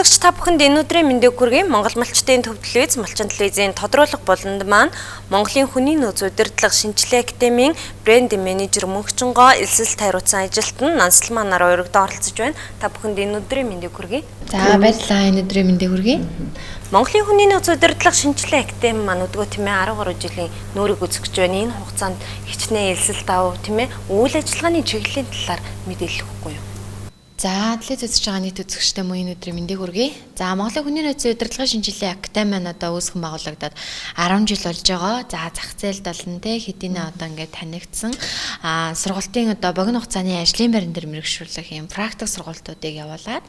сонсогч та бүхэнд энэ өдрийн мэндийг хүргэе. Монгол малчтын төв телевиз, малчин телевизийн тодруулах болонд маань Монголын хүний нөөц удирдлага шинжилгээ академийн брэнд менежер Мөнхчингоо элсэлт хариуцсан ажилтан Нансалмаа нараа өргөдөө оролцож байна. Та бүхэнд энэ өдрийн мэндийг хүргэе. За баярлалаа, энэ өдрийн мэндийг хүргэе. Монголын хүний нөөц удирдлага шинжилгээ академи маань өдгөө тийм ээ 13 жилийн нүүрийг үзэх гэж байна. Энэ хугацаанд хичнээн элсэлт авав тийм ээ үйл ажиллагааны чиглэлийн талаар мэдээлэл өгөхгүй юу? За, телевиз үзэж байгаа нийт үзэгчтэй мөн энэ өдрийн мэндийг хүргэе. За, Монголын хүний нөөцийн удирдлагын шинжилгээ академи маань одоо үүсгэн байгуулагдаад 10 жил болж байгаа. За, зах зээлд болон те хэдийнэ одоо ингээд танигдсан сургалтын одоо богино хугацааны ажлын байран дээр мэргэжүүлэх юм практик сургалтуудыг явуулаад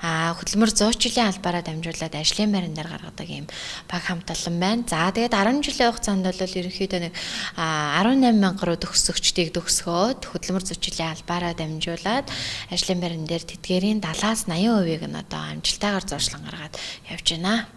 хөдөлмөр 100 жилийн албаараа дамжуулаад ажлын байран дээр гаргадаг юм баг хамталан байна. За, тэгээд 10 жилийн хугацаанд бол ерөнхийдөө нэг 18 мянга гаруй төгсөгчдийг төгсгөөд хөдөлмөр 100 жилийн албаараа дамжуулаад ажлын байран дээр тэдгээрийн 70-аас 80% нь одоо амжилтаагаар зоочлон гаргаад явж байна.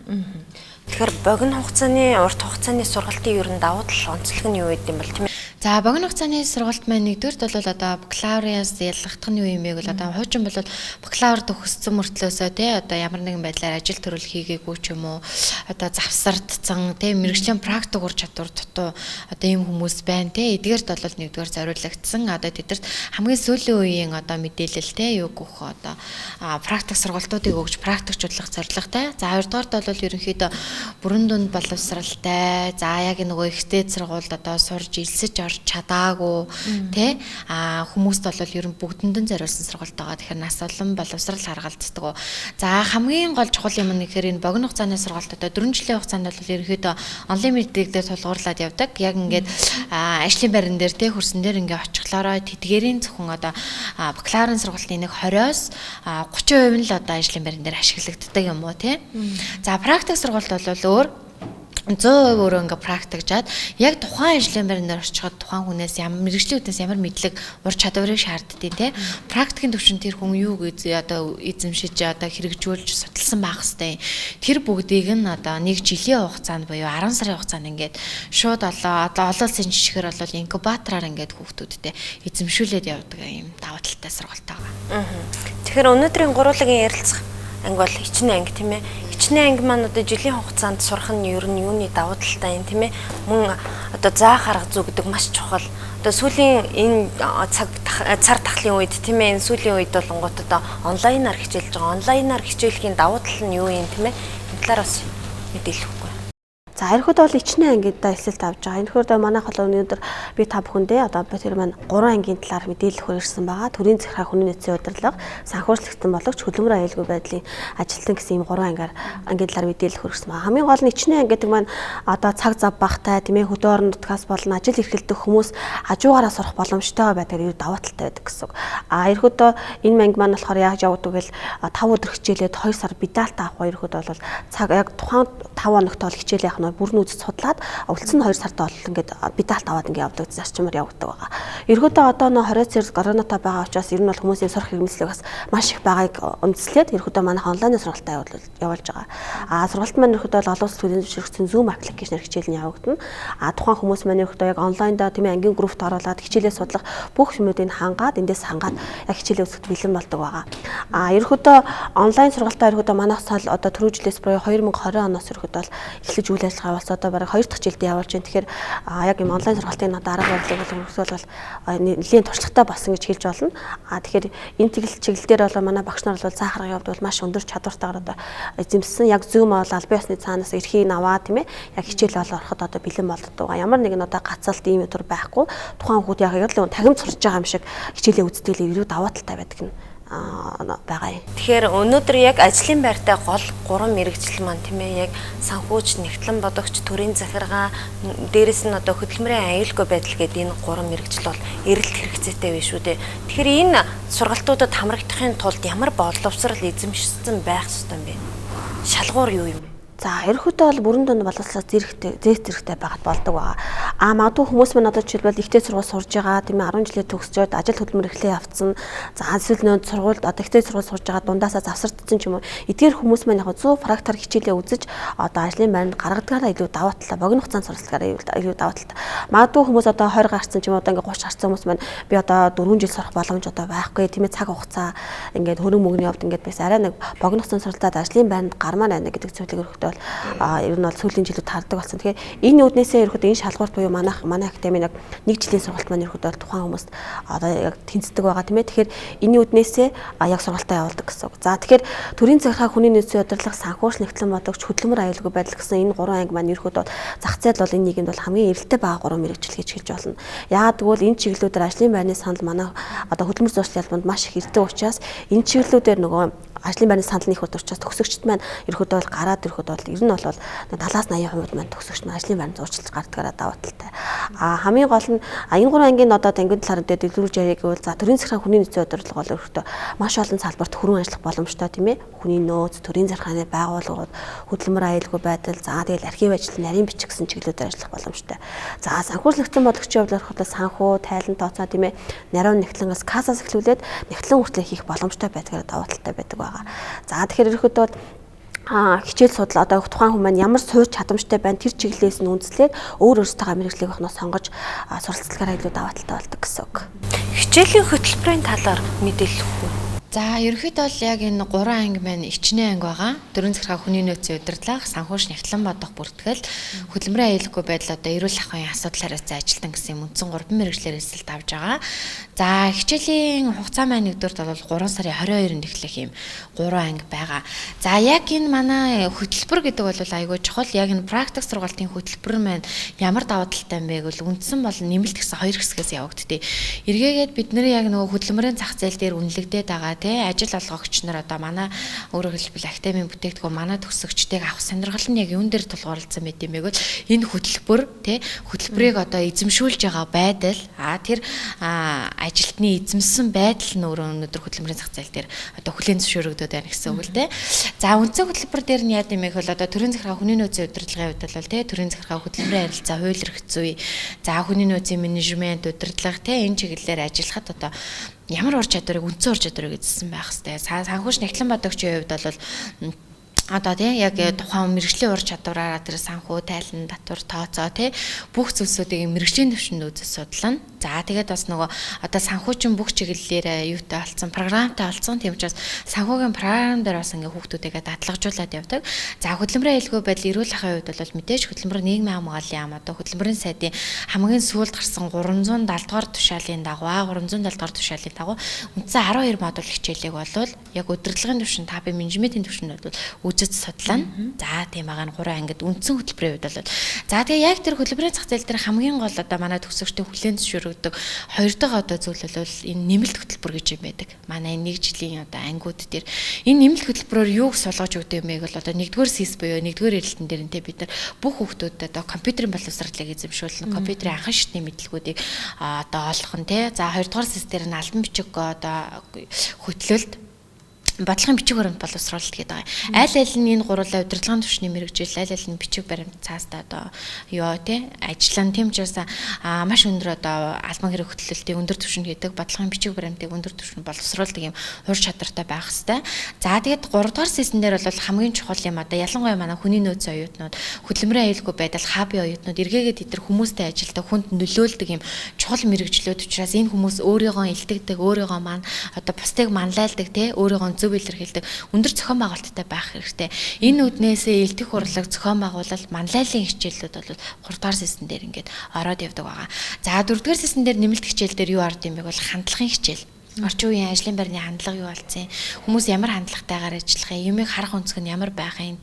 Тэгэхээр богино хугацааны, урт хугацааны сургалтын ер нь давуу тал онцлог нь юу гэдэм бол тийм ээ? За, богино хугацааны сургалт маань нэгдүгээрт бол одоо бакалавриас ялгах нь юу юм бэ гэвэл одоо хуучин бол бакалавр төгссөн мөртлөөсөө тий одоо ямар нэгэн байдлаар ажил төрөл хийгээгүй ч юм уу одоо завсардсан тий мэргэжлийн практик ур чадвар дутуу одоо ийм хүмүүс байна тий эдгээрт бол нэгдүгээр зориулагдсан одоо тэдэрт хамгийн сүүлийн үеийн одоо мэдээлэл тий юу гэх одоо практик сургалтуудыг өгч практикчлах зорилготой. За, хоёрдугаарт бол ерөнхийдөө бүрэн дүнд боловсралтай за яг нөгөө ихтэй сургуульд одоо сурж элсэж чадаагүй тий хүмүүст бол ер нь бүгдэндэн зориулсан сургалт байгаа. Тэгэхээр нас олон боловсрал харгалздаг. За, хамгийн гол чухал юм нь гэхээр энэ богино хугацааны сургалт одоо 4 жилийн хугацаанд бол ерөнхийдөө онлайн мэдээлэлээр тулгуурлаад явдаг. Яг ингээд ажлын байран дээр тий хөрсөн дээр ингээд очихлоороо тэдгээрийн зөвхөн одоо бакалаврын сургалтын нэг 20-оос 30% нь л одоо ажлын байран дээр ашиглагддаг юм уу тий. За, практик сургалт бол өөр 100% өөрөө ингээ практикжаад яг тухайн ажлын байран дээр очиход тухайн хүнээс ямар мэргэжлийн үднээс ямар мэдлэг ур чадварыг шаарддаг тий практикийн төвшин тэр хүн юуг одоо эзэмшиж одоо хэрэгжүүлж судалсан байх хэвээр тэр бүгдийг нь одоо 1 жилийн хугацаанд буюу 10 сарын хугацаанд ингээд шууд одоо олон улсын жишгээр бол инкубатораар ингээд хүүхдүүдтэй эзэмшүүлээд явдаг юм давуу талтай сургалт байгаа. Тэгэхээр өнөөдрийн гурвлагийн ярилцах анги бол хичнээн анги тийм ээ. Хичнээн анги маань одоо жилийн хугацаанд сурах нь ер нь юуны давуу талтай юм тийм ээ. Мөн одоо заах арга зүй гэдэг маш чухал. Одоо сүүлийн энэ цар тахлын үед тийм ээ. Энэ сүүлийн үед болонгот одоо онлайнаар хичээлж байгаа. Онлайнаар хичээлийн давуу тал нь юу юм тийм ээ. Энэ талаар бас мэдээлэл өгөхгүй. За, ерхүүд бол хичнээн ангид элсэлт авж байгаа. Энэхээр манайх бол өнөөдөр би та бүхэндээ одоо тэр маань 3 ангийн талаар мэдээлэл хүргэсэн байгаа. Төрийн захиргаа хүний нөөцийн удирдлага, санхүүжилтэн боловч хөдөлмөр аюулгүй байдлын ажилтан гэсэн ийм 3 ангийн талаар мэдээлэл хүргэсэн байгаа. Хамгийн гол нь хичнээн анги гэдэг маань одоо цаг зав багтай тийм ээ хөдөө орон нутгаас болон ажил эрхэлдэг хүмүүс хажуугаараа сурах боломжтой байдаг юу давуу талтай байдаг гэсэн үг. Ерхүүд энэ анги маань болохоор яаж явагдав гэвэл 5 өдөр хичээлээд 2 сар медальт авах ерхүүд бол цаг яг тухайн 5 хоногт бол хичээл яах нь бүрэн үзэж судлаад үлдсэн 2 сард бол ингээд медальт аваад ингээд явдаг зарчмаар явагддаг байгаа. Ерхөөдөө одоо нөө 20 зэрэг коронавитой байгаа учраас ер нь бол хүмүүсийн сурах хэрэгэмжлэг бас маш их байгааг үндэслээд ерхөөдөө манайх онлайн сургалтаа явуулж байгаа. Сургалт маань ерхөөдөө олон улс төрийн зөвшөөрсөн Zoom аппликейшнээр хичээл нь явагдана. Тухайн хүмүүс маань ерхөөдөө яг онлайндаа тийм ээ ангийн группт оруулаад хичээлээ судлах бүх юмнуудыг хангаад эндээс хангаад яг хичээлээ үзэхэд бэлэн болдог байгаа. Ерхөөдөө онлайн сургалтаа ерхөөдөө манайх сал одоо түрүү жилээс буюу 2020 оноос ерхөөдөө эхлэж үйл ажиллагаа болсон одоо бараг 2 дахь жилдээ явуулж байна. Тэгэхээр яг юм онлайн сургалтын дарга бодлого бол нэлийн туршлагатай болсон гэж хэлж болно. Тэгэхээр энэ чиглэл дээр бол манай багш нар бол заахарга явуулбал маш өндөр чадвартайгаар одоо эзэмссэн. Яг Zoom бол албан ёсны цаанаас эрхийг аваа тийм ээ. Яг хичээл бол ороход одоо бэлэн болдог. Ямар нэгэн одоо гацалт ийм төр байхгүй. Тухайн хүүхд яг л тахим сурж байгаа юм шиг хичээлээ үздэг л илүү давуу талтай байдаг нь байгаа юм. Тэгэхээр өнөөдөр яг ажлын байртай гол 3 мэргэжил маань тийм ээ яг санхүүж, нэгтлэн бодогч, төрийн захиргаа, дээрэс нь одоо хөдөлмөрийн аюулгүй байдал гэдэг энэ 3 мэргэжил бол эрэлт хэрэгцээтэй биш үү дээ. Тэгэхээр энэ сургалтуудад хамрагдахын тулд ямар боловсрал эзэмшсэн байх ёстой юм бэ? Шалгуур юу юм бэ? За ерөнхийдөө бол бүрэн дунд боловсрол зэрэгтэй байгаад болдог байгаа. Магадгүй хүмүүс маань одоо жишээлбэл ихтэй сургууль сурж байгаа тийм ээ 10 жилээ төгсчөөд ажил хөдөлмөр эхлээ явцсан. За эсвэл нөө сургуульд одоо ихтэй сургууль сурж байгаа дундаасаа завсардсан ч юм уу. Эдгээр хүмүүс маань яг 100 практикаар хичээлээ үзэж одоо ажлын байранд гаргадагаараа илүү даваа талаа богино хугацаанд суралцлагаараа илүү даваа талаа. Магадгүй хүмүүс одоо 20 гарсан ч юм уу одоо ингээ 30 гарсан хүмүүс маань би одоо 4 жил сурах боломж одоо байхгүй тийм ээ цаг хугацаа ингээд хөрөнгө мөнгөний хувьд ингээд бас арай нэг богино хугацаанд суралцаад ажлын байранд гармаар байна гэдэг зүйлийг өрхөдөө ер нь бол сүүлийн жилүүд хардаг болсон. Тэгэхээр энэ үднээсээ ерөөхдөө энэ шалгуурт буюу манай академи нэг жилийн сургалт маань ерөөхдөө тухайн хүмүүст одоо яг тэнцдэг байгаа тийм ээ. Тэгэхээр энэ үднээсээ яг сургалтаа явуулдаг гэсэн үг. За тэгэхээр төрийн захиргаа хүний нөөцийн удирдлага санхүүш нэгтлэн бодогч хөдөлмөр аюулгүй байдал гэсэн энэ 3 анги маань ерөөхдөө зах зээл бол энэ нийгэмд бол хамгийн эрэлттэй байгаа 3 мэрэгжил гэж хэлж болно. Яагаад гэвэл энэ чиглэлүүдээр ажлын байрны санал манай одоо хөдөлмөр зуршлын албанд маш их ирдэг учраас энэ чиглэлүүдээр нөгөө ажлын байрны санал нь их учраас төгсөгчд маань ерөөхдөө бол гараад ерөөхдөө бол ер нь бол 70-80% маань төгсөгчд маань ажлын байранд зурчилж гардгаараа даваа талтай. Хамгийн гол нь энэ 3 ангийн одоо тангид талаар дэлгэрүүлж яриаг гэвэл за төрийн захиргааны хүний нөөцийн удирдлага бол ерөөхдөө маш олон салбарт хүрэн ажиллах боломжтой тийм ээ. Хүний нөөц, төрийн захиргааны байгууллагууд, хөдөлмөр аюулгүй байдал, за тэгэл архив ажил, нарийн бичих гэсэн чиглэлээр ажиллах боломжтой. За санхүүжлэгдсэн бодлогчийн хувьд болохоор санхүү, тайлан тооцоо тийм ээ. Нарийн нэгтлэнгээс кассаас эхлүүлээд нэгтлэн хүртэл хийх боломжтой байдгаараа даваа талтай байдаг байгаа. За тэгэхээр ерөөхдөө хичээл судал одоо тухайн хүмүүс маань ямар сууж чадамжтай байна тэр чиглэлээс нь үндэслээд өөр өөрсдөө мэрэгжлийн ohноос сонгож суралцлагаараа илүү даваа талтай болдог гэсэн үг. Хичээлийн хөтөлбөрийн талаар мэдээлэл өгөх үү? За ерөнхийдөө бол яг энэ 3 анги маань ичнээ анги байгаа. Төрийн захиргаа хүний нөөцийн удирдлага, санхүүш нэгтлэн бодох бүртгэл, хөдөлмөрийн аюулгүй байдал одоо эрүүл ахуйн асуудал хариуцсан ажилтан гэсэн үндсэн 3 мэрэгчлэр эсэлт авж байгаа. За хичээлийн хугацаа маань нэгдүгээрт бол 3 сарын 22-нд эхлэх юм 3 анги байгаа. За яг энэ манай хөтөлбөр гэдэг бол айгүй чухал. Яг энэ практик сургалтын хөтөлбөр маань ямар даваа талтай юм бэ гэвэл үндсэн бол нэмэлт гэсэн 2 хэсгээс явагдтыг. Эргээгээд бид нэр яг нөгөө хөдөлмөрийн зах зээл дээр үнэлэгдээд байгаа ажил олгогч нар одоо манай өөрөөр хэлбэл академийн бүтээгдэхүүн манай төгсөгчдийг авах сонирхол нь яг юун дээр тулгуурласан байт юм бэ гэвэл энэ хөтөлбөр хөтөлбөрийг одоо эзэмшүүлж байгаа байдал тэр ажилтны эзэмсэн байдал нь өөрөө өнөөдөр хөдөлмөрийн зах зээл дээр одоо хүлээн зөвшөөрөгдөд байна гэсэн үг л дээ. За үндсэн хөтөлбөр дээр нь яа гэмээх бол одоо төрийн захиргаа хүний нөөцийн удирдлагын хувьд бол төрийн захиргаа хөдөлмөрийн харилцаа, хууль эрх зүй, за хүний нөөцийн менежмент удирдлага энэ чиглэлээр ажиллахад одоо ямар ур чадварыг үндсэн ур чадварыг эзэлсэн байх хэвээр. Санхүүш нэгтлэн бодогчийн хувьд бол одоо яг тухайн мэрэгжлийн ур чадвараараа тэр санхүү, тайлан, татвар, тооцоо бүх зүйлсүүдийг мэрэгжлийн төвшөнд үзэж судлана. За тэгээд бас нөгөө одоо санхүүчин бүх чиглэлээр юутай болсон, програмтай болсон. Тийм учраас санхүүгийн програм дээр бас ингээ хүүхдүүдээгээ дадлагжуулаад явдаг. За хөдөлмөрийн аюулгүй байдал эрүүл ахуйн хувьд бол мэдээж хөдөлмөр нийгмийн хамгааллын яам одоо хөдөлмөрийн сайдын хамгийн сүүлд гарсан 370 дугаар тушаалын дагуу 370 дугаар тушаалын дагуу үндсэн 12 модуль хичээлийг болвол яг удирдлагын төвшин табын менежментийн төвшөнд бол үзэж судлана. За тийм байгаа нь 3 ангид үндсэн хөтөлбөрийн хувьд бол. За тэгээ яг тэр хөтөлбөрийн зах зээл дээр хамгийн гол одоо манай төгсөгчдийн хүлээн зөвшөөрөгдөг хоёр дахь одоо зүйл бол энэ нэмэлт хөтөлбөр гэж юм байдаг. Манай 1 жилийн одоо ангиуд дээр энэ нэмэлт хөтөлбөрөөр юуг суулгаж өгдөг юм бэ гэвэл одоо 1-р СИС буюу 1-р эрэлтэн дээр нь бид нар бүх хүүхдүүдэд одоо компьютерийн боловсролыг эзэмшүүлнэ. Компьютерийн анхан шатны мэдлэгүүдийг одоо олох нь За 2-р СИС дээр нь албан бичиг одоо хөтлөлт бодлогын бичиг баримт боловсруулалт гэдэг байгаа. Аль аль нь энэ гурлаа удирдлагын түвшний мэрэгжил, аль аль нь бичиг баримт цаастаа одоо ажиллана. Тийм ч бас маш өндөр одоо албан хэрэг хөтлөлтийн өндөр түвшинд гэдэг бодлогын бичиг баримтыг өндөр түвшинд боловсруулдаг юм ур чадвартай байх хэвээр. За тэгээд 3-р сессн дээр бол хамгийн чухал юм одоо ялангуяа манай хүний нөөцийн оюутнууд, хөдөлмөрийн аюулгүй байдал хабын оюутнууд эргээгээд идэр хүмүүстэй ажилдаг, хүнд нөлөөлдөг юм чухал мэрэгжлүүд учраас энэ хүмүүс өөрийгөө илтгэдэг, өөрийгөө маань одоо бусдыг манлайлдаг өөрийгөө зөв илэрхийлдэг өндөр зохион байгуулалттай байх хэрэгтэй. Энэ үднээсээ илтгэх урлаг, зохион байгуулалт, манлайлалын хичээлүүд бол 3-р сессн дээр ингээд ороод явдаг байгаа. За 4-р сессн дээр нэмэлт хичээл дээр юу орд юм бэ бол хандлагын хичээл. Орчин үеийн ажлын байрны хандлага юу болсон? Хүмүүс ямар хандлагатайгаар ажиллах юм? Юмыг харах өнцөг нь ямар байх юм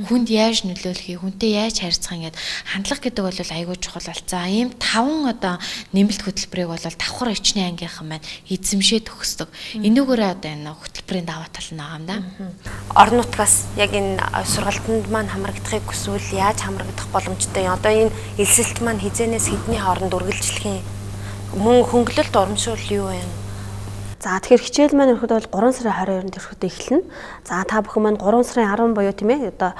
хүнд яаж нөлөөлөх юм? Хүнтэй яаж харьцах юм? Хандлага гэдэг бол айгүй чухал болцсон. Ийм 5 одоо нэмэлт хөтөлбөрийг бол давхар ичний ангийнхан маань эзэмшээд төгсдөг. Энүүгээрээ одоо энэ хөтөлбөрийн даваа тал нь байгаа юм да. Орон нутгаас яг энэ сургалтанд маань хамрагдахыг хүсвэл яаж хамрагдах боломжтой юм? Одоо энэ элсэлт маань хизэнээс хэдний хооронд үргэлжлэх юм? Мөн хөнгөлөлт урамшуул юу вэ? За тэгэхээр хичээл маань ерөөхдөө бол 3 сарын 22-нд ерөөхдөө эхэлнэ. За та бүхэн маань 3 сарын 10 буюу тийм ээ одоо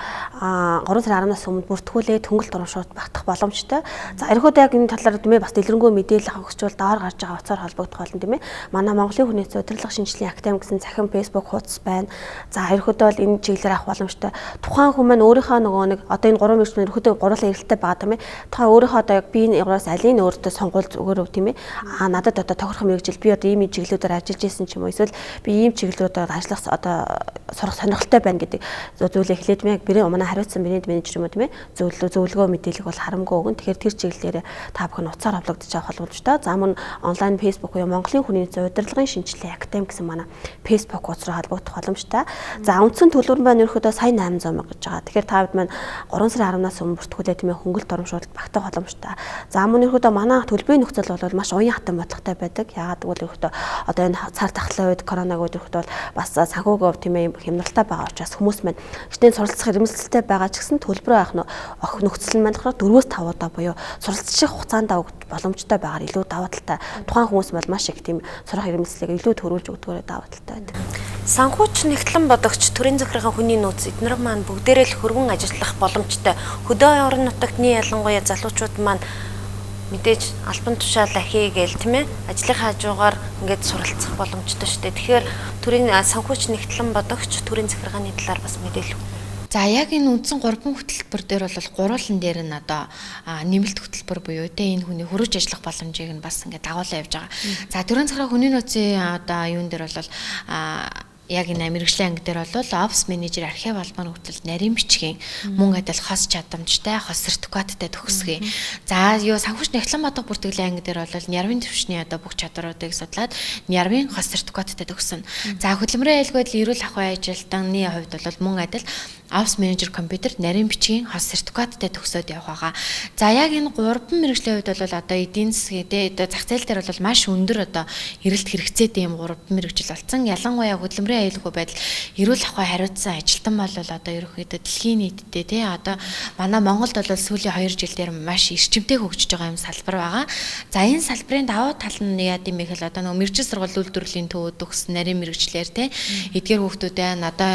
3 сарын 10-наас өмнө бүртгүүлээд хөнгөлт урамшуулт багтах боломжтой. За ерөөхдөө яг энэ талаар тийм ээ бас дэлгэрэнгүй мэдээлэл авах гэж бол доор гарч байгаа утсаар холбогдох болно тийм ээ. Манай Монголын хүний нөөц удирдлага шинжилгээ академи гэсэн захин Facebook хуудас байна. За ерөөхдөө бол энэ чиглэлээр авах боломжтой. Тухайн хүн маань өөрийнхөө нөгөө нэг одоо энэ 3 мэргэжил ерөөхдөө гурлаа эрэлттэй байгаа тийм ээ. Та өөрийнхөө одоо яг би энэ гураас алийг өөртөө сонгуул зүгээр тийм ээ. Надад одоо тохирох мэргэжил би одоо ийм чиглэлүүдээр ажиллаж исэн ч юм уу эсвэл би ийм чиглэлүүдээр ажиллах одоо сурах сонирхолтой байна гэдэг зүйлээ эхлээд мэ бэрээ манай хариуцсан брэнд менежер юм уу тийм ээ. Зөвлөгөө мэдээлэл бол харамгүй өгөн. Тэгэхээр тэр чиглэлээр та бүхэн уцаар авлагдаж авах боломжтой. За мөн онлайн Facebook буюу Монголын хүний нөөцийн удирдлагын шинжилгээ академи гэсэн манай Facebook хуудас руу холбогдох боломжтой. За үндсэн төлбөр маань ерөөхдөө сая 800 мянга гэж байгаа. Тэгэхээр та бид маань 3 сарын 10-наас өмнө бүртгүүлээ тийм ээ хөнгөлт урамшуулалт багтах боломжтой. За мөн ерөөхдөө манай төлбөрийн нөхцөл бол маш уян хатан бодлоготой байдаг. Яагаад гэвэл ерөөхдөө одоо энэ цар тахлын үед коронавиг үед ерөөхдөө бас санхүүгөө тийм ээ хямралтай байгаа учраас хүмүүс маань ихтэй суралцах хэрэгэмжлэлтэй байгаа ч гэсэн төлбөрөө авах нөхцөл маань 4-5 удаа буюу суралцчих хугацаанд боломжтой байгаар илүү даваа талтай. Тухайн хүмүүс бол маш их тийм сурах хэрэгэмжлэлийг илүү төрүүлж өгдөгөөр даваа талтай байдаг. Санхүүч нэгтлэн бодогч төрийн захиргааны хүний нөөц эднэр маань бүгдээрээ л хөрвөн ажиллах боломжтой. Хөдөө орон нутагтны ялангуяа залуучууд маань мэдээж албан тушаал ахий гээл тийм ээ ажлын хажуугаар ингээд суралцах боломжтой шүү дээ. Тэгэхээр төрийн санхүүч нэгтлэн бодогч төрийн захиргааны талаар бас мэдээлэл. За яг энэ үндсэн 3 хөтөлбөр дээр бол гурван дээр нь одоо нэмэлт хөтөлбөр буюу тэ энэ хүний хөрөж ажиллах боломжийг нь бас ингээд дагуулсан явж байгаа. За төрийн захиргааны хүний нөөцийн одоо юун дээр бол яг энэ мэргэжлийн анги дээр бол офис менежер архив албаны хөтөлбөр нарийн бичгийн мөн адил хос чадамжтай хос сертификаттай төгсгөө. За юу санхүүч нэгтлэн бодог бүртгэлийн анги дээр бол нярвын төвшний одоо бүх чадваруудыг судлаад нярвын хос сертификаттай төгсөн. За хөдөлмөрийн айлгууд эрүүл ахуйн ажилтны хувьд бол мөн адил офис менежер компьютер нарийн бичгийн хос сертификаттай төгсөөд явах байгаа. За яг энэ 3 мэргэжлийн хувьд бол одоо эдийн засгийн зах зээл дээр бол маш өндөр одоо эрэлт хэрэгцээтэй юм 3 мэргэжил болсон. Ялангуяа хөдөлмөрийн аюулгүй байдал эрүүл ахуй хариуцсан ажилтан бол одоо ерөнхийдөө дэлхийн нийтэд тий одоо манай Монголд бол сүүлийн 2 жилдээр маш эрчимтэй хөгжиж байгаа юм салбар байгаа. За энэ салбарын давуу тал нь яа гэм бэ гэхэл одоо нөгөө мэргэжил сургууль үйлдвэрлэлийн төвөд төгссөн нарийн мэргэжлэр тий эдгээр хүүхдүүдээ одоо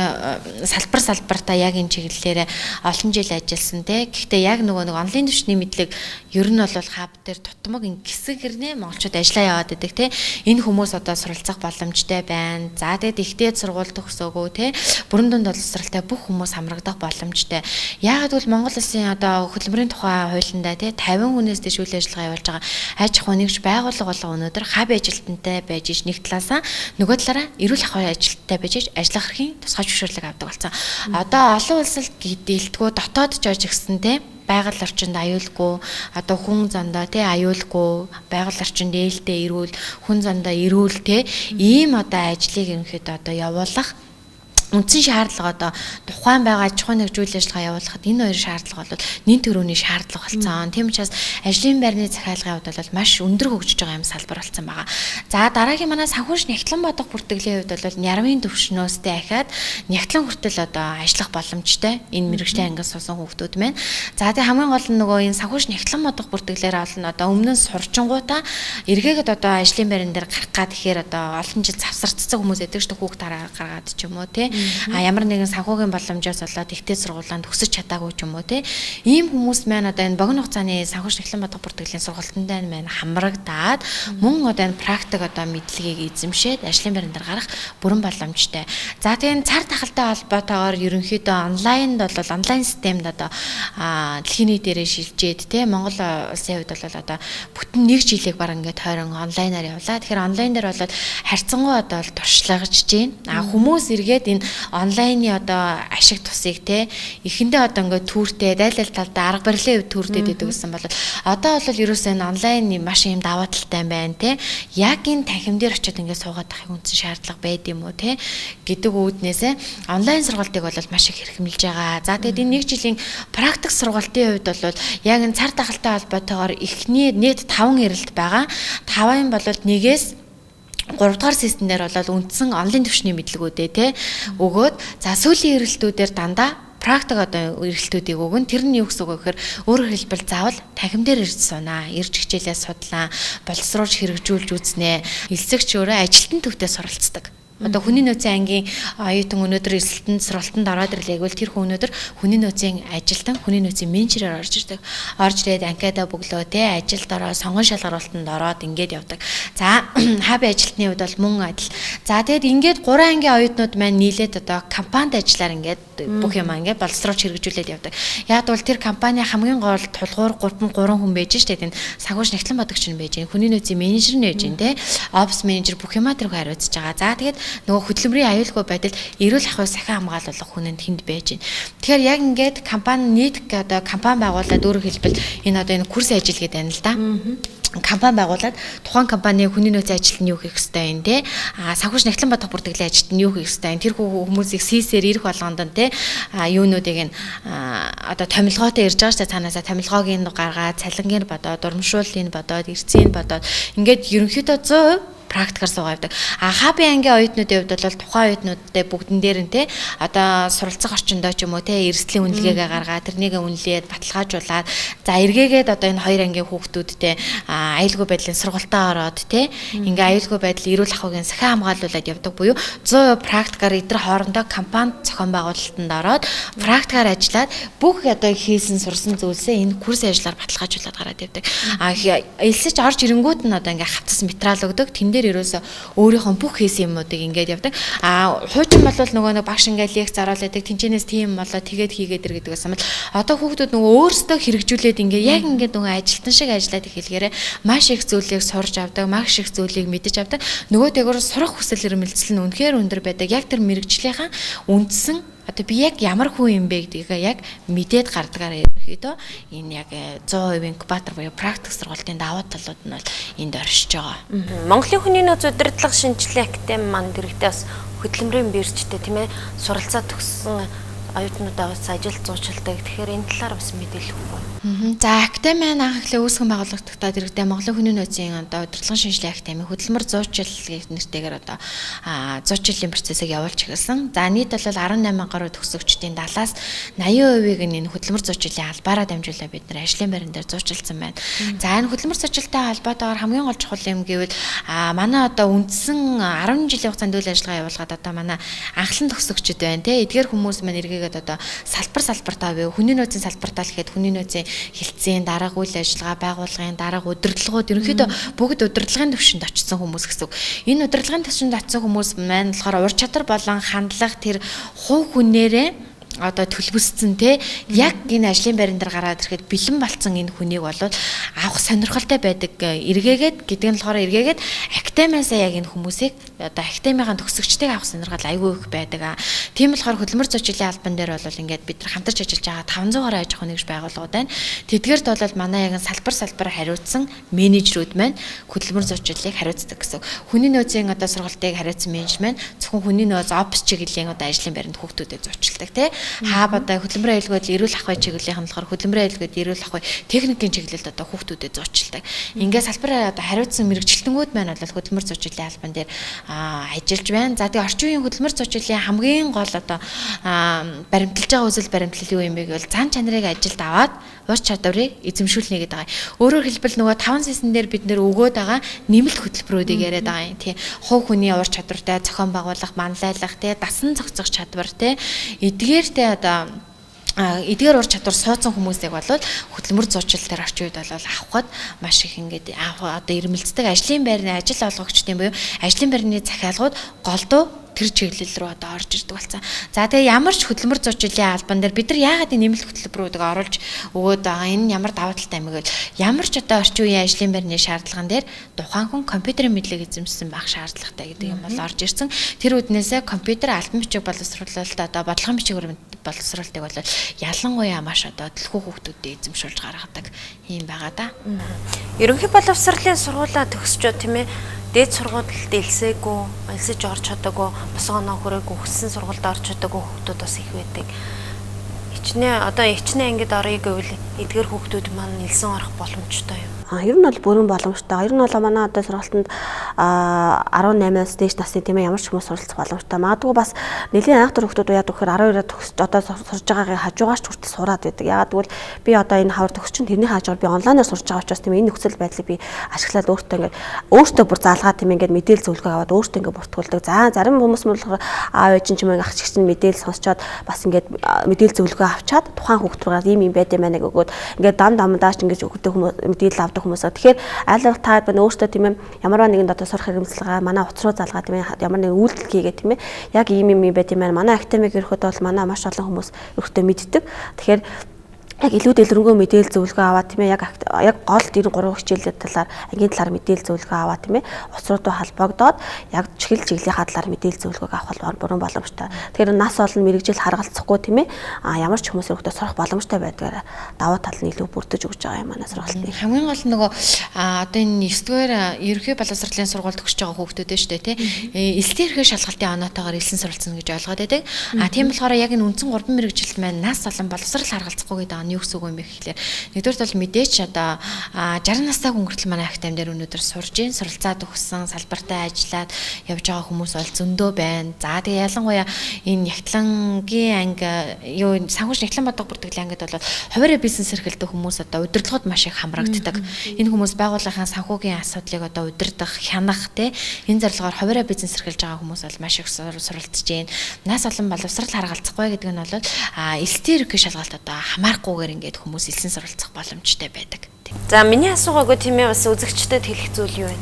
салбартаа яг энэ чиглэлээр олон жил ажилласан тий. Гэхдээ яг нөгөө нэг онлайн төвшний мэдлэг ер нь бол хаб дээр тутмаг ин гисэг хэрнээ монголчууд ажиллаа яваад байдаг тий. Энэ хүмүүс одоо суралцах боломжтой байна. За тэгээд ихтэй сургууль төгсөөгөө тий. Бүрэн дунд боловсралтай бүх хүмүүс хамрагдах боломжтой. Яагаад гэвэл Монгол улсын одоо хөдөлмөрийн тухай хуулиндаа тий 50 хүнээс дээш үйл ажиллагаа явуулж байгаа аж ахуй нэгж байгууллага болго өнөөдөр хаб ажилтнтай байж иж нэг талаасаа нөгөө талаараа эрүүл ахуйн ажилтнтай байж иж ажиллах хэргийн тусгай зөвшөөрлөг авдаг болсон. Одоо олон улсад дэлтгүү дотоод ч гэсэн тий байгаль орчинд аюулгүй одоо хүн зандаа тий аюулгүй байгаль орчинд ээлтэй эрүүл хүн зандаа эрүүл тий ийм одоо ажлыг ерөнхийдөө одоо явуулах үндсэн шаардлага одоо тухайн байгаа аж ахуйн нэгжүүл ажиллагаа явуулахад энэ хоёр шаардлага бол нэн төрөний шаардлага болсон. Тийм учраас ажлын байрны захиалгын хувьд бол маш өндөр хөгжиж байгаа юм салбар болсон байгаа. За дараагийн манай санхүүч нэгтлэн бодох бүртгэлийн хувьд бол нярвын төвшнөөстэй ахаад нэгтлэн хүртэл одоо ажиллах боломжтой энэ мэргэжлийн ангиас суусан хүүхдүүд маань. За тэгээ хамгийн гол нь нөгөө энэ санхүүч нэгтлэн бодох бүртгэлээр олон одоо өмнө нь сурчингуудаа эргээгээд одоо ажлын байран дээр гарах гад тэгэхээр одоо олон жил завсардцсан хүмүүс эдэг ч хүүхд тараа гаргаад ч юм уу тий ямар нэгэн санхүүгийн боломжоос болоод ихтэй сургуулианд төгсөж чадаагүй ч юм уу тий ийм хүмүүс маань одоо энэ богино хугацааны санхүүч нэгтлэн бодох бүртгэлийн сургалтанд маань хамрагдаад мөн одоо энэ практик одоо мэдлэгийг эзэмшээд ажлын байран дээр гарах бүрэн боломжтой. За тэгээ цар тахалтай холбоотойгоор ерөнхийдөө онлайнд бол онлайн системд одоо дэлхийн нийтээрээ шилжээд тий Монгол улсын хувьд бол одоо бүтэн 1 жилийг баг ингээд тойрон онлайнаар явлаа. Тэгэхээр онлайн дээр бол харьцангуй одоо туршлагажж байна. Хүмүүс эргээд энэ онлайны одоо ашиг тусыг те эхэндээ одоо ингээд түүртэй дайлал талдаа арга барилын хувьд түүртэй дэдэг гэсэн бол одоо бол ерөөсөө энэ онлайн маш юм даваа талтай байна те яг энэ танхим дээр очиод ингээд суугаад ахыг үндсэн шаардлага байд юм уу те гэдэг үүднээсээ онлайн сургалтыг бол маш их хэрхэмлж байгаа. За тэгээд энэ 1 жилийн практик сургалтын хувьд бол яг энэ цар тахалтай холбоотойгоор эхний нийт 5 эрэлт байгаа. 5-ын бол 1-ээс 3 дугаар систем дээр бол үндсэн онлайн төвшний мэдлэгүүдээ те өгөөд за сүүлийн эрэлтүүдээр дандаа практик одоо эргэлтүүдийг өгөн. Тэр нь юу гэсэн үг вэ гэхээр өөрөөр хэлбэл заавал танхим дээр ирж сунаа, ирж хичээлээ судлаа, боловсруулж хэрэгжүүлж үзнэ. Элсэгч өөрөө ажилтны төвдөө суралцдаг. Одоо хүний нөөцийн ангийн оюутан өнөөдөр эсэлтэнд сургалтанд ороод ирлээ гэвэл тэр хүн өнөөдөр хүний нөөцийн ажилтан, хүний нөөцийн менежерээр орж ирдэг. Орж ирээд анкета бөглөө те ажилд ороо, сонгон шалгаруулалтанд ороод ингээд явдаг. За хаб ажилтны хувьд бол мөн адил. За тэгээд ингээд 3 ангийн оюутнууд маань нийлээд одоо компанид ажиллаар ингээд бүх юм ингээд боловсруулж хэрэгжүүлээд явдаг. Яг бол тэр компани хамгийн гол тулгуур 3 хүн байж штэ. Тэгээд санхүүж нэгтлэн бодогч нь байж, хүний нөөцийн менежер нь байж те, опс менежер бүх юмаа тэрхүү хариуцж байгаа. За тэгээд нөгөө хөдөлмөрийн аюулгүй байдал эрүүл ахуй сахин хамгаалуулах хүнэнд хүнд байж байна. Тэгэхээр яг ингээд компани нийт одоо компани байгуулад өөрөөр хэлбэл энэ одоо энэ курс ажил гэдэг байна л да. Компани байгуулад тухайн компани хүний нөөцийн ажилтны юу хийх ёстой юм те санхүүж нэгтлэн бодох бүртгэлийн ажилтны юу хийх ёстой юм тэр хүмүүсийг CC-ээр ирэх болгонд нь те юунуудыг нь одоо томилгоотой ирж байгаа ч цаанаасаа томилгоог нь гаргаад цалингийн бодоод урамшууллыг бодоод эрцгийг бодоод ингээд ерөнхийдөө 100% практикаар суугаад. Хабын ангийн оюутнуудын хувьд бол тухайн оюутнуудтай бүгдэн дээр нь те одоо суралцах орчиндөө ч юм уу те эрсдлийн үнэлгээгээ гаргаад тэрнийг үнэлээд баталгаажуулаад за эргээгээд одоо энэ 2 ангийн хүүхдүүдтэй аюулгүй байдлын сургалтаа ороод те ингээ аюулгүй байдал эрүүл ахуйн сахин хамгаалуулад явдаг буюу 100% практикаар эдгээр хоорондоо компанид зохион байгуулалтанд ороод практикаар ажиллаад бүх одоо хийсэн сурсан зүйлсээ энэ курс ажиллаар баталгаажуулаад гараад явдаг. Элсэж орж ирэнгүүт нь одоо ингээ хавцас материал өгдөг. Дээр ерөөсө өөрийнхөө бүх хийсэн юмнуудыг ингээд явдаг. Хуучин бол нөгөө нэг багш ингээд лекц заруулдаг. Тэнцэнээс тийм болоо тэгээд хийгээд ир гэдэг байсан бол одоо хүүхдүүд нөгөө өөрсдөө хэрэгжүүлээд ингээд яг ингээд нөгөө ажилтан шиг ажиллаад эхэлгээрээ маш их зүйлийг сурж авдаг, маш их зүйлийг мэдэж авдаг. Нөгөө тэгвэр сурах хүсэл эрмэлзэл нь үнэхээр өндөр байдаг. Яг тэр мэрэгжлийнхаа үндсэн одоо би яг ямар хүн юм бэ гэдгийг яг мэдээд гардагаараа ерөөхдөө энэ яг 100% инкубатор буюу практик сургалтын давуу талууд нь бол энд оршиж байгаа. Монголын хүний нөөц удирдлага шинжилгээ академи манд дэрэгдээ бас хөдөлмөрийн биржтэй тийм ээ суралцаа төгссөн оюутнуудаа бас ажил зуучилдаг. Тэгэхээр энэ талаар бас мэдээлэл өгөх. За академи анхаглаа үүсгэн байгуулагдахтаа дэрэгдээ Монголын хүний нөөцийн одоо удирдлагын шинжилгээ академи хөдөлмөр зуучил нэртэйгээр одоо зуучлалын процессыг явуулж эхэлсэн. За нийт бол 18 гаруй төгсөгчдийн 70-аас 80%-ийг энэ хөдөлмөр зуучлалын албаараа дамжуулаад бид нар ажлын байран дээр зуучилсан байна. За энэ хөдөлмөр зуучлалтай холбоотойгоор хамгийн гол чухал юм гэвэл манай одоо үндсэн 10 жилийн хугацаанд үйл ажиллагаа явуулгаад одоо манай анхлан төгсөгчд байна те эдгээр хүмүүс маань эргээгээд одоо салбартаа буюу хүний нөөцийн салбартаа л гэхэд хүний нөөцийн хилцээний дарга үйл ажиллагаа байгууллагын дарга удирдлагууд ерөнхийдөө бүгд удирдлагын төвшөнд очсон хүмүүс гэсэн үг. Энэ удирдлагын төвшөнд очсон хүмүүс маань болохоор ур чадвар болон хандлага тэр хувь хүнээрээ одоо төлбөсцэн те яг энэ ажлын байран дээр гараад ирэхэд бэлэн болцсон энэ хүнийг бол авах сонирхолтой байдаг эргээгээд гэдэг нь болохоор эргээгээд академиасаа яг энэ хүмүүсийг одоо академийн төгсөгчдийг авах сонирхол айгүй их байдаг. Тийм болохоор хөдөлмөр зуучлалын албан дээр бол ингээд бид нар хамтарч ажиллаж байгаа 500 гаруй аж ахуйн нэгж байгууллагууд байна. Тэдгээрт бол манай яг салбар хариуцсан менежерүүд маань хөдөлмөр зуучлалыг хариуцдаг гэсэн. Хүний нөөцийн одоо сургалтыг хариуцсан менежер маань зөвхөн хүний нөөц опс чиглэлийн одоо ажлын байранд хүүхдүүдэд зуучилдаг те хаб одоо хөдөлмөрийн аюулгүйд эрүүл ахуй чиглэлийн болохоор хөдөлмөрийн аюулгүйд эрүүл ахуй техникийн чиглэлд одоо хүүхдүүдэд зуучилдаг. Ингээд салбар одоо хариуцсан мэрэгчлэлтнүүд маань бол хөдөлмөр зуучлалын албан дээр ажиллаж байна. За тэгээ орчин үеийн хөдөлмөр зуучлалын хамгийн гол одоо баримталж байгаа үзэл баримтлал юу юм бэ гэвэл зан чанарыг ажилд аваад ур чадварыг эзэмшүүлнэ гэдэг байгаа. Өөрөөр хэлбэл нөгөө 5 сессн дээр бид нэр өгөөд байгаа нэмэлт хөтөлбөрүүдийг яриад байгаа юм тий. Хувь хүний ур чадвартай зохион байгуулах, манлайлах тий, дасан зохицох чадвар тий. Эдгээртэй одоо эдгээр ур чадвар суудсан хүмүүсийг бол хөдөлмөр зуучлал дээр орчин үед бол авахд маш их ингээд одоо ирмэлцдэг ажлын байрны ажил олгогчдын буюу ажлын байрны захиалгууд голдуу тэр чиглэл рүү одоо орж ирдэг болсон. За тэгээ ямар ч хөдөлмөр зуучлалын албан дээр бид нар яагаад энэ нэмэлт хөтөлбөрүүдийг оруулж өгөөд байгаа энэ ямар даваа талтай юм гэвэл ямар ч одоо орчин үеийн ажлын байрны шаардлаган дээр тухайн хүн компьютерийн мэдлэг эзэмшсэн байх шаардлагатай гэдэг юм бол орж ирсэн. Тэр үднээсээ компьютер албан бичиг боловсруулалт одоо бодлогын бичиг боловсруулалтыг бол ялангуяа маш одоо төлхөө хүүхдүүдэд эзэмшүүлж гаргадаг юм байгаа да. Ерөнхий боловсролын сургуулаа төгсчөө тийм ээ дээд сургуульд элсэж орж чадаагүй, босгоо оноо хүрээгүй, хүссэн сургуульд орж чадаагүй хүүхдүүд бас их байдаг. Хичнээн ангид орё гэвэл эдгээр хүүхдүүд маань элсэн орох боломжтой юм. Ер нь бол бүрэн боломжтой. Ер нь бол манай одоо сургалтанд 18-аас дээш насны тийм ээ ямар ч хүмүүс суралцах боломжтой. Магадгүй бас нэлийн анх тур хүмүүс яадаг гэхээр 12-аар төгсөж одоо сурж байгаагийн хажуугаарч хүртэл сураад байдаг. Яагаад гэвэл би одоо энэ хавар төгсчин тэрний хажуугаар би онлайнаар сурж байгаа учраас тийм ээ энэ нөхцөл байдлыг би ашиглаад өөртөө бүр заалгаад тийм ингээд мэдээлэл зөвлөгөө аваад өөртөө ингээд бүртгүүлдэг. За зарим хүмүүс нь болохоор аав ээж юм ах чигч нь мэдээлэл сонсчоод бас ингээд мэдээлэл зөвлөгөө авчаад тухайн хүүхд рүүгээ ийм байд юм байна өгөөд ингээд дамдаач ингээд өгдөг хүмүүс мэдээлэл авдаг хүмүүс. Тэгэхээр аль болох та бид өөртөө тийм ээ ямар нэгэн одоо сурах хэрэгэмжлэгээ манай утас руу залгаад тийм ээ ямар нэгэн үйлдэл хийгээ тийм ээ яг ийм юм байд юм байна. Манай академик ирэхэд бол манай маш олон хүмүүс өөртөө мэддэг. Тэгэхээр яг илүү дэлгэрэнгүй мэдээлэл зөвлөгөө аваад тийм ээ яг гол 93 хичээлүүд талаар ангийн талаар мэдээлэл зөвлөгөө аваад тийм ээ утас руу холбогдоод яг чиглэлийнхаа талаар мэдээлэл зөвлөгөөг авах бол бүрэн боломжтой. Тэгэхээр нас олон мэрэгжил харгалцахгүй тийм ээ ямар ч хүмүүс өөртөө сурах боломжтой байдгаар давуу тал нь илүү бүрдэж өгч байгаа юм манай сургалтын. Хамгийн гол нөгөө одоо энэ 9-р ерөнхий боловсролын сургуульд төгсөж байгаа хүүхдүүд дээ шүү дээ тий. Элстэй ерхий шалгалтын оноотойгоор элсэн суралцсан гэж ойлгоод байдаг. Тийм болохоор яг энэ үндсэн 3 мэрэгжилт маань нас олон боловсрол харгалзахгүй гэдэг нь юу гэсэн үг юм бэ гэхлээр нэгдүгээр бол мэдээч одоо 60 настай хүн хүртэл манай академи дээр өнөөдөр сурж ийн суралцаад өгсөн салбартаа ажиллаад явж байгаа хүмүүс бол зөндөө байна. За тэгээ ялангуяа энэ Нягтлангийн анги юу санхүүж Нягтлан бодог бүртгэлийн ангид бол хуваарь бизнес эрхэлдэг хүмүүс одоо удирдлагууд маш их хамрагддаг. Энэ хүмүүс байгууллагын санхүүгийн асуудлыг одоо удирдах, хянах тий энэ зорилгоор хуваарь бизнес эрхэлж байгаа хүмүүс бол маш их суралцж ийн. Нас олон боловсрал харгалзахгүй гэдэг нь бол элстэй ерөнхий шалгалт одоо хамаарахгүйгээр ингээд хүмүүс элсэн суралцах боломжтой байдаг. За миний асуугаагүй тийм ээ бас үзэгчдэд хэлэх зүйл юу вэ?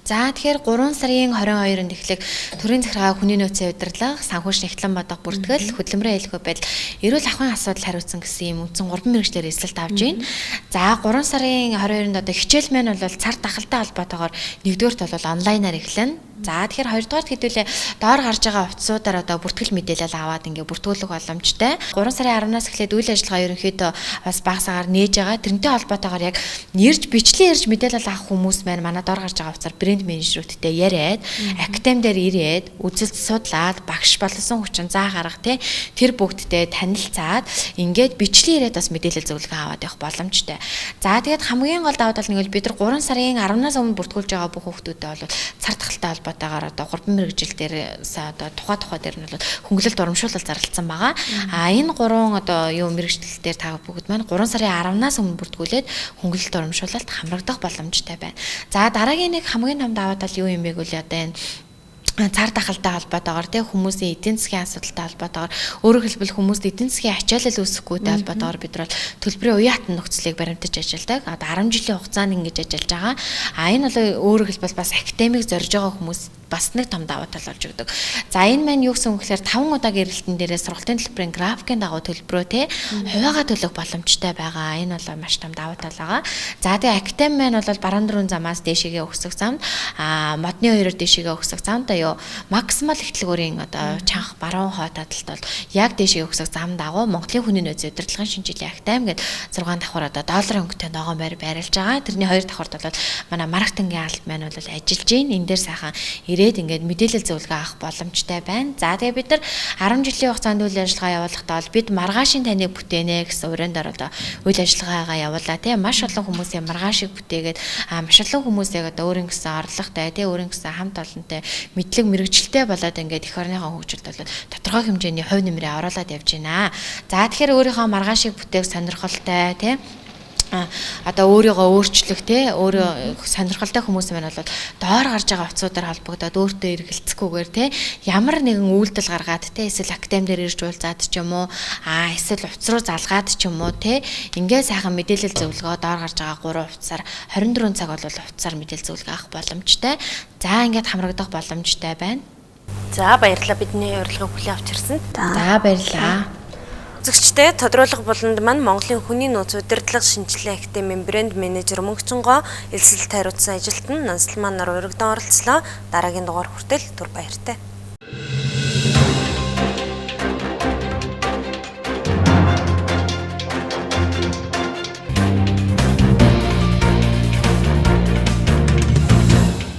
За тэгэхээр 3 сарын 22-нд эхлэх төрийн захиргаа хүний нөөцийн удирдлага, санхүүж Нягтлан бодог бүртгэл, хөдөлмөрийн аюулгүй байдал, эрүүл ахуйн асуудал хариуцсан гэсэн юм үндсэн 3 мэргэжлэр эсэлт авж байна. За 3 сарын 22-нд одоо хичээл маань бол цар тахалтай холбоотойгоор нэгдүгээрт бол онлайнаар эхэлнэ. За тэгэхээр хоёрдугаарт хэдүүлээ доор гарч байгаа утасуудаар одоо бүртгэл мэдээлэл аваад ингээ бүртгүүлэх боломжтой. 3 сарын 10-наас эхлээд үйл ажиллагаа ерөнхийдөө бас багасаагаар нээж байгаа. Тэрнтэй холбоотойгоор яг бичлэн ярьж мэдээлэл авах хүмүүс маань манай доор гарч байгаа утасаар брэнд менежерүүдтэй яриад, академи дээр ирээд, үзэлт судлаад, багш болсон хүчин заа гаргах тэр бүгдтэй танилцаад ингээд бичлэн ирээд бас мэдээлэл зөвлөгөө аваад явах боломжтой. За тэгээд хамгийн гол давуу тал нь бид нар 3 сарын 10-наас өмнө бүртгүүлж байгаа бүх хүүхдүүдэд бол цар тахалтай холбоотойгоор одоо 3 мэргэжил дээрээс одоо тухай дээр нь бол хөнгөлөлт урамшуулал зарлалцсан байгаа. Энэ 3 одоо мэргэжил дээр та бүгд маань 3 сарын 10-наас өмнө бүртгүүлээд хөнгөлөлт урамшуулалт хамрагдах боломжтой байна. За дараагийн нэг хамгийн том давуу тал юу юм бэ гэвэл одоо энэ цар тахалтай холбоотойгоор хүмүүсийн эдийн засгийн асуудалтай холбоотойгоор өөрөөр хэлбэл хүмүүст эдийн засгийн ачаалал үүсэхгүйтэй холбоотойгоор бид нар төлбөрийн уяатан нөхцөлийг баримтаж ажилладаг. Одоо 10 жилийн хугацаанд ингэж ажиллаж байгаа. Энэ бол өөрөөр хэлбэл бас академик зорж байгаа хүмүүс бас нэг том давуу тал болж өгдөг. За энэ маань юу гэсэн үг гэхээр 5 удаагийн эрэлтэн дээрээ сургалтын төлбөрийн графикийн дагуу төлбөрөө хуваагаа төлөх боломжтой байгаа. Энэ бол маш том давуу тал байгаа. За тэгээ академи маань бол баруун дөрвөн замаас дээшээгээ өгсөх замд модны хоёроор дээшээгээ өгсөх замд максимал ихтлэгүүрийн одоо чанх баруун хой таталт бол яг дээшээ өгсөх зам дагуу Монголын хүний нөөцийн удирдлагын шинжилгээ академи гэдэг 6 давхар одоо долларын өнгөтэй ногоон барьж байгаа. Тэрний 2 давхарт бол манай маркетингийн албан маань бол ажиллаж байна. Энэ дээр сайхан ирээд ингээд мэдээлэл зөвлөгөө авах боломжтой байна. За тэгээ бид нар 10 жилийн хугацаанд үйл ажиллагаа явуулахдаа бол бид маргаашийн таныг бүтээнэ гэсэн урьдаар одоо үйл ажиллагаагаа явуулаа тийм маш олон хүмүүсийн маргаашийг бүтээгээд маш олон хүмүүсийг одоо өөрийн гэсэн орлоготой тийм өөрийн гэсэн хамт олонтой мэдлэг мэрэгжилтэй болоод ингээд эх орныхоо хөгжилд бол тодорхой хэмжээний хувь нэмрээ оруулаад явж байна. За тэгэхээр өөрийнхөө маргаашийг бүтээх сонирхолтой тийм одоо өөрийгөө өөрчлөх өөрөө сонирхолтой хүмүүс маань бол доор гарч байгаа утсуудаар холбогдоод өөртөө эргэлцэхгүйгээр ямар нэгэн үйлдэл гаргаад эсвэл академи дээр ирж уулзаад ч юм уу эсвэл утас руу залгаад ч юм уу ингээд сайхан мэдээлэл зөвлөгөө доор гарч байгаа 3 утсаар 24 цаг бол утсаар мэдээлэл зөвлөгөө авах боломжтой. За ингээд хамрагдах боломжтой байна. За баярлалаа бидний урилгыг хүлээн авч ирсэн. За баярлалаа. Үзэгчтэй тодруулах болонд маань Монголын хүний нөөц удирдлага шинжилгээ академийн брэнд менежер Мөнгөчөнгөө элсэлт хариуцсан ажилтан Нансалман нар урагдан оролцлоо. Дараагийн дугаар хүртэл түр баяртай.